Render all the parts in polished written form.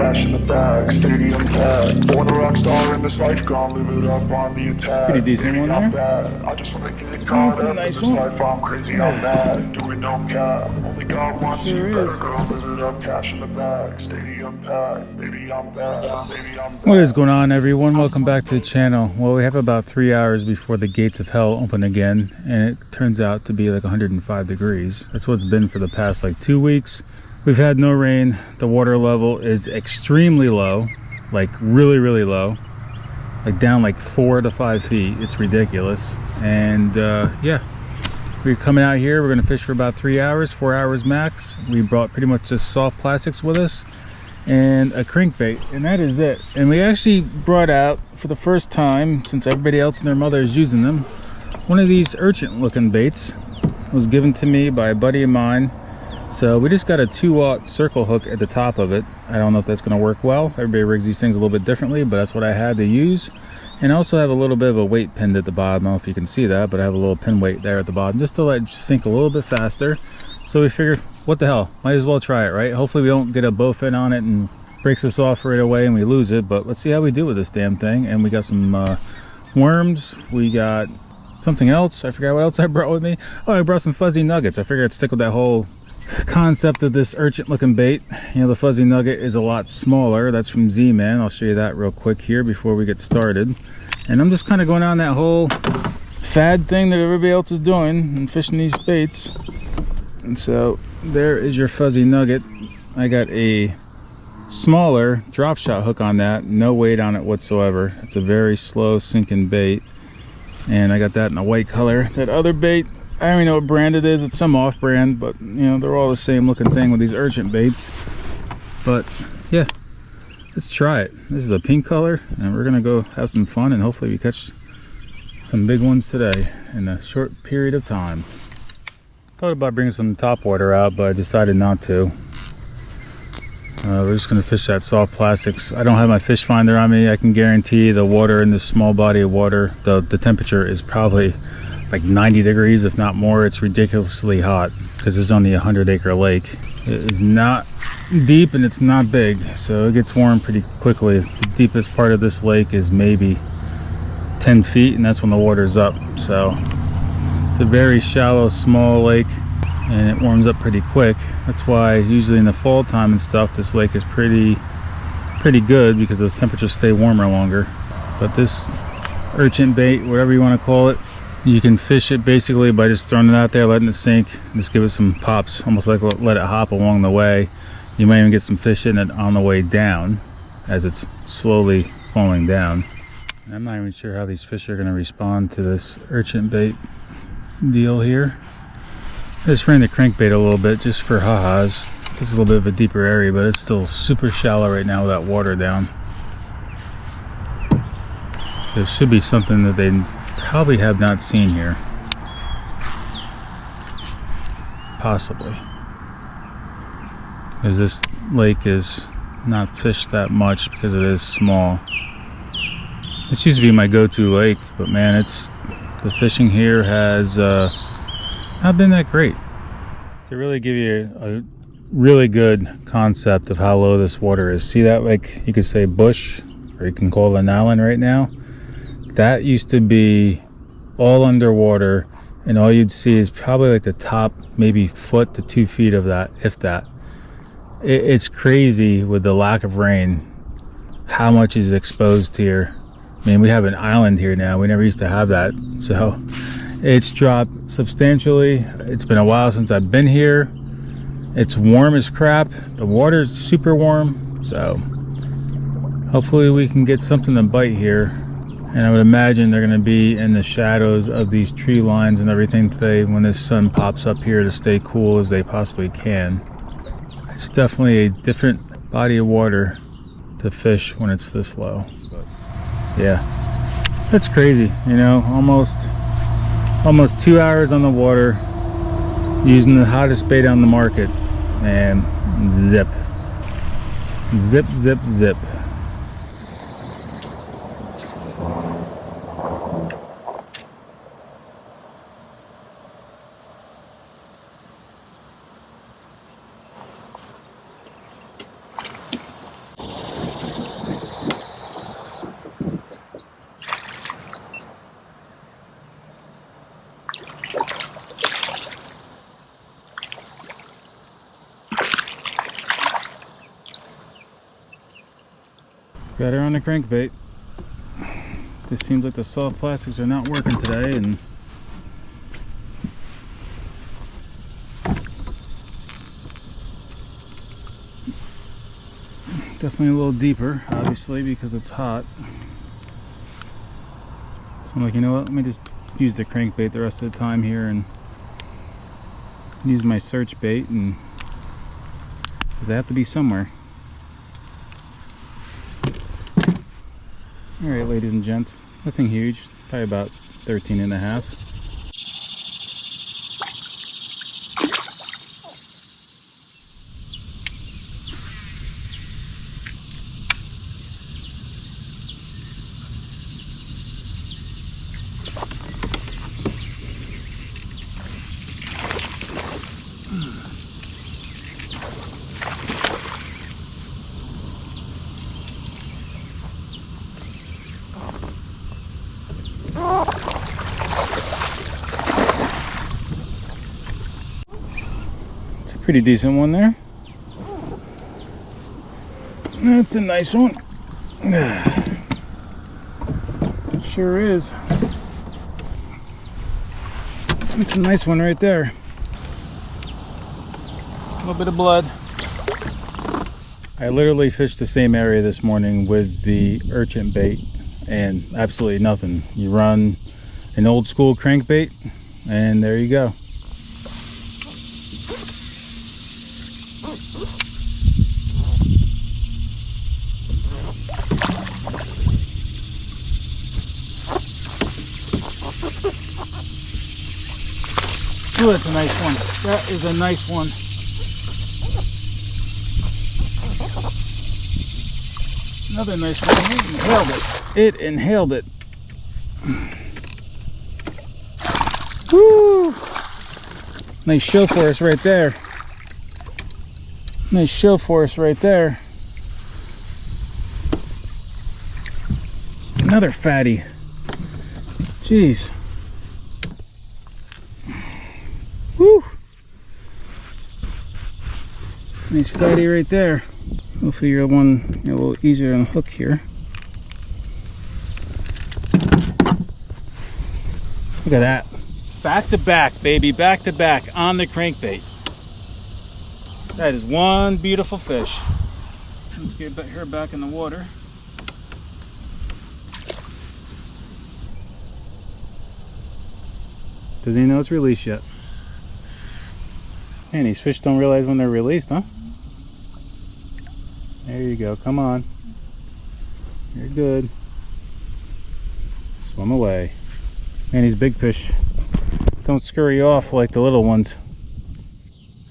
cash in the bag, stadium packed. Born a rock star in this life, gone live it up on the attack. Pretty decent one I'm there. bad. I just wanna get caught That's a up nice in this one. life, I'm crazy, I'm mad. Doing no cap, only God wants Sure you, is. better go live it up, cash in the bag, stadium packed. Baby, I'm bad, baby, I'm bad. What is going on, everyone? Welcome back to the channel. Well, we have about 3 hours before the gates of hell open again, and it turns out to be like 105 degrees. That's what it's been for the past like 2 weeks. We've had no rain. The water level is extremely low, like really low, like down like 4 to 5 feet. It's ridiculous. And yeah, we're coming out here. We're going to fish for about 3 hours, 4 hours max. We brought pretty much just soft plastics with us and a crankbait, and that is it. And we actually brought out, for the first time since everybody else and their mother is using them, one of these urchin looking baits. It was given to me by a buddy of mine. So we just got a 2-aught circle hook at the top of it. I don't know if that's going to work well. Everybody rigs these things a little bit differently, but that's what I had to use. And I also have a little bit of a weight pinned at the bottom. I don't know if you can see that, but I have a little pin weight there at the bottom just to let it sink a little bit faster. So we figured, what the hell, might as well try it, right? Hopefully we don't get a bowfin on it and breaks us off right away and we lose it, but let's see how we do with this damn thing. And we got some worms. We got something else. I forgot what else I brought with me. Oh, I brought some fuzzy nuggets. I figured I'd stick with that whole concept of this urchin looking bait. You know, the fuzzy nugget is a lot smaller. That's from Z-Man. I'll show you that real quick here before we get started. And I'm just kind of going on that whole fad thing that everybody else is doing and fishing these baits. And so there is your fuzzy nugget. I got a smaller drop shot hook on that, no weight on it whatsoever. It's a very slow sinking bait, and I got that in a white color. That other bait, I don't even know what brand it is. It's some off-brand, but you know, they're all the same looking thing with these urchin baits. But yeah, let's try it. This is a pink color, and we're gonna go have some fun, and hopefully we catch some big ones today in a short period of time. Thought about bringing some top water out, but I decided not to. We're just gonna fish that soft plastics. I don't have my fish finder on me. I can guarantee the water in this small body of water, the temperature is probably like 90 degrees, if not more. It's ridiculously hot because it's only a 100-acre lake. It is not deep and it's not big, so it gets warm pretty quickly. The deepest part of this lake is maybe 10 feet, and that's when the water's up. So it's a very shallow, small lake, and it warms up pretty quick. That's why usually in the fall time and stuff, this lake is pretty good because those temperatures stay warmer longer. But this urchin bait, whatever you want to call it, you can fish it basically by just throwing it out there, letting it sink, just give it some pops, almost like let it hop along the way. You might even get some fish in it on the way down as it's slowly falling down. And I'm not even sure how these fish are going to respond to this urchin bait deal here. I just ran the crankbait a little bit just for ha-has. This is a little bit of a deeper area, but it's still super shallow right now with that water down. There should be something that they probably have not seen here. Possibly. Because this lake is not fished that much because it is small. This used to be my go-to lake, but man, the fishing here has not been that great. To really give you a really good concept of how low this water is, see that, like you could say bush, or you can call it an island right now. That used to be all underwater, and all you'd see is probably like the top maybe foot to 2 feet of that, if that. It's crazy with the lack of rain how much is exposed here. I mean, we have an island here now. We never used to have that, so it's dropped substantially. It's been a while since I've been here. It's warm as crap. The water's super warm, so hopefully we can get something to bite here. And I would imagine they're going to be in the shadows of these tree lines and everything today when this sun pops up here to stay cool as they possibly can. It's definitely a different body of water to fish when it's this low. But yeah, that's crazy, you know, almost 2 hours on the water using the hottest bait on the market, and zip, zip, zip, zip. Got her on the crankbait. This seems like the soft plastics are not working today, and definitely a little deeper, obviously, because it's hot. So I'm like, you know what, let me just use the crankbait the rest of the time here and use my search bait, and because I have to be somewhere. Alright, ladies and gents, nothing huge, probably about 13 and a half. It's a pretty decent one there. That's a nice one. Sure is. It's a nice one right there. A little bit of blood. I literally fished the same area this morning with the urchin bait and absolutely nothing. You run an old school crankbait and there you go. Ooh, that's a nice one. That is a nice one. Another nice one. It inhaled it. It inhaled it. Woo! Nice show for us right there. Nice show for us right there. Another fatty. Jeez. Woo! Nice fatty right there. Hopefully you're a little easier on the hook here. Look at that. Back to back, baby. Back to back on the crankbait. That is one beautiful fish. Let's get her back in the water. Doesn't even know it's released yet. Man, these fish don't realize when they're released, huh? There you go, come on. You're good. Swim away. Man, these big fish don't scurry off like the little ones.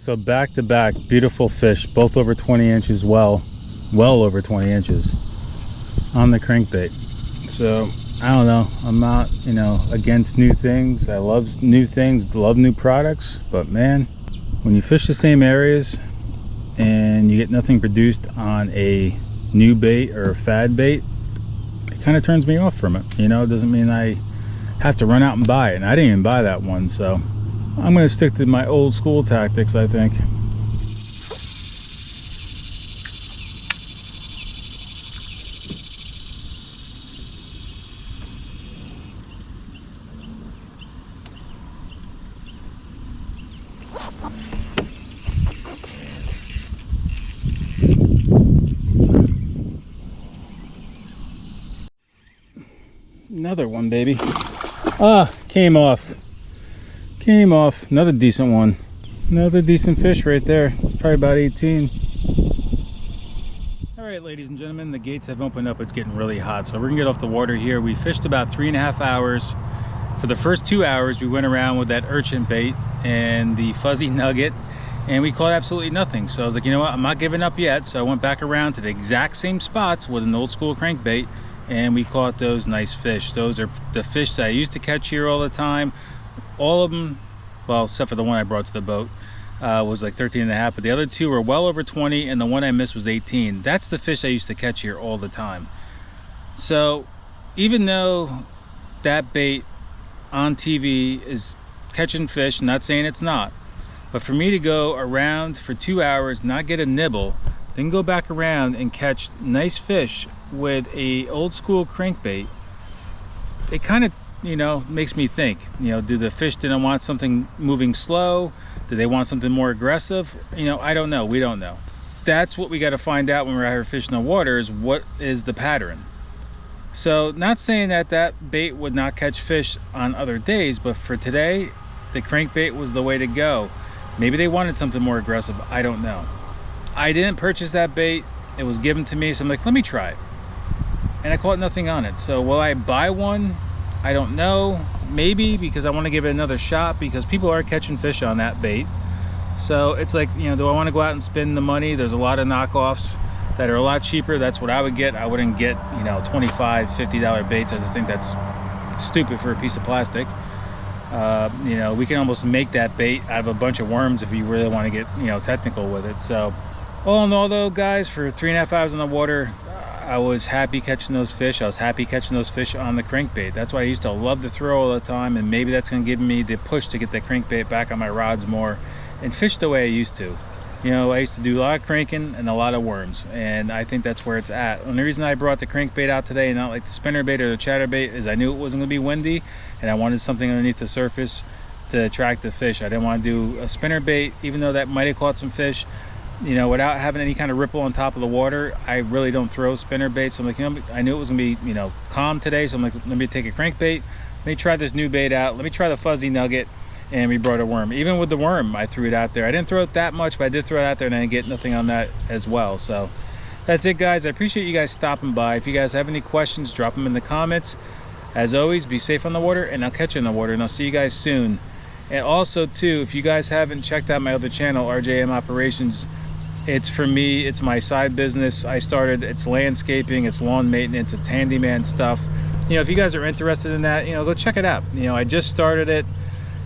So back to back, beautiful fish, both over 20 inches, well over 20 inches on the crankbait. So I don't know, I'm not, against new things. I love new things, love new products, but man, when you fish the same areas and you get nothing produced on a new bait or a fad bait, it kind of turns me off from it. It doesn't mean I have to run out and buy it, and I didn't even buy that one, so I'm going to stick to my old school tactics, I think. Another one, baby. Ah, came off. Another decent one. Another decent fish right there. It's probably about 18. All right, ladies and gentlemen, the gates have opened up. It's getting really hot, so we're gonna get off the water here. We fished about 3.5 hours. For the first 2 hours, we went around with that urchin bait and the fuzzy nugget, and we caught absolutely nothing. So I was like, you know what, I'm not giving up yet. So I went back around to the exact same spots with an old school crankbait, and we caught those nice fish. Those are the fish that I used to catch here all the time. All of them, well, except for the one I brought to the boat, was like 13 and a half, but the other two were well over 20, and the one I missed was 18. That's the fish I used to catch here all the time. So even though that bait on TV is catching fish, not saying it's not, but for me to go around for 2 hours, not get a nibble, then go back around and catch nice fish with a old school crankbait, it kind of, you know, makes me think, you know, do the fish didn't want something moving slow? Do they want something more aggressive? You know, I don't know. We don't know. That's what we got to find out when we're out here fishing the water, is what is the pattern. So not saying that that bait would not catch fish on other days, but for today, the crankbait was the way to go. Maybe they wanted something more aggressive. I don't know. I didn't purchase that bait. It was given to me, so I'm like, let me try it. And I caught nothing on it. So will I buy one? I don't know. Maybe, because I want to give it another shot, because people are catching fish on that bait. So it's like, you know, do I want to go out and spend the money? There's a lot of knockoffs that are a lot cheaper. That's what I would get. I wouldn't get, you know, $25, $50 baits. I just think that's stupid for a piece of plastic. You know, we can almost make that bait out of a bunch of worms if you really want to get, you know, technical with it. So all in all though, guys, for 3.5 hours in the water, I was happy catching those fish. I was happy catching those fish on the crankbait. That's why I used to love to throw all the time, and maybe that's going to give me the push to get the crankbait back on my rods more and fish the way I used to. You know, I used to do a lot of cranking and a lot of worms, and I think that's where it's at. And the reason I brought the crankbait out today and not like the spinnerbait or the chatterbait is I knew it wasn't going to be windy, and I wanted something underneath the surface to attract the fish. I didn't want to do a spinnerbait, even though that might have caught some fish. You know, without having any kind of ripple on top of the water, I really don't throw spinnerbait. So I'm like, you know, I knew it was gonna be, you know, calm today. So I'm like, let me take a crankbait. Let me try this new bait out. Let me try the fuzzy nugget. And we brought a worm. Even with the worm, I threw it out there. I didn't throw it that much, but I did throw it out there, and I didn't get nothing on that as well. So that's it, guys. I appreciate you guys stopping by. If you guys have any questions, drop them in the comments. As always, be safe on the water, and I'll catch you in the water, and I'll see you guys soon. And also, too, if you guys haven't checked out my other channel, RJM Operations, it's for me, it's my side business. I started, it's landscaping, it's lawn maintenance, it's handyman stuff. You know, if you guys are interested in that, you know, go check it out. You know, I just started it,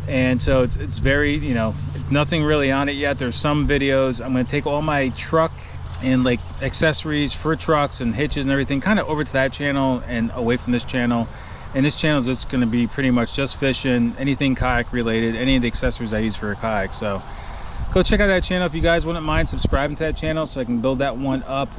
and so it's very, you know, nothing really on it yet. There's some videos. I'm going to take all my truck and like accessories for trucks and hitches and everything kind of over to that channel and away from this channel. And this channel is just going to be pretty much just fishing, anything kayak related, any of the accessories I use for a kayak. So go check out that channel if you guys wouldn't mind subscribing to that channel so I can build that one up.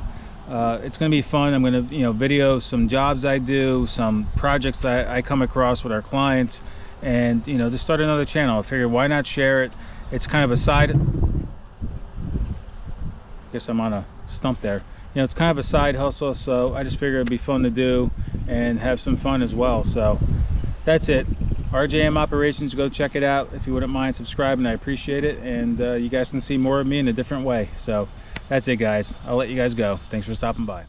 It's going to be fun. I'm going to, you know, video some jobs I do, some projects that I come across with our clients, and, you know, just start another channel. I figured, why not share it? It's kind of a side, guess I'm on a stump there. You know, it's kind of a side hustle, so I just figured it'd be fun to do and have some fun as well. So that's it. RJM Operations, go check it out if you wouldn't mind subscribing. I appreciate it, and you guys can see more of me in a different way. So that's it, guys. I'll let you guys go. Thanks for stopping by.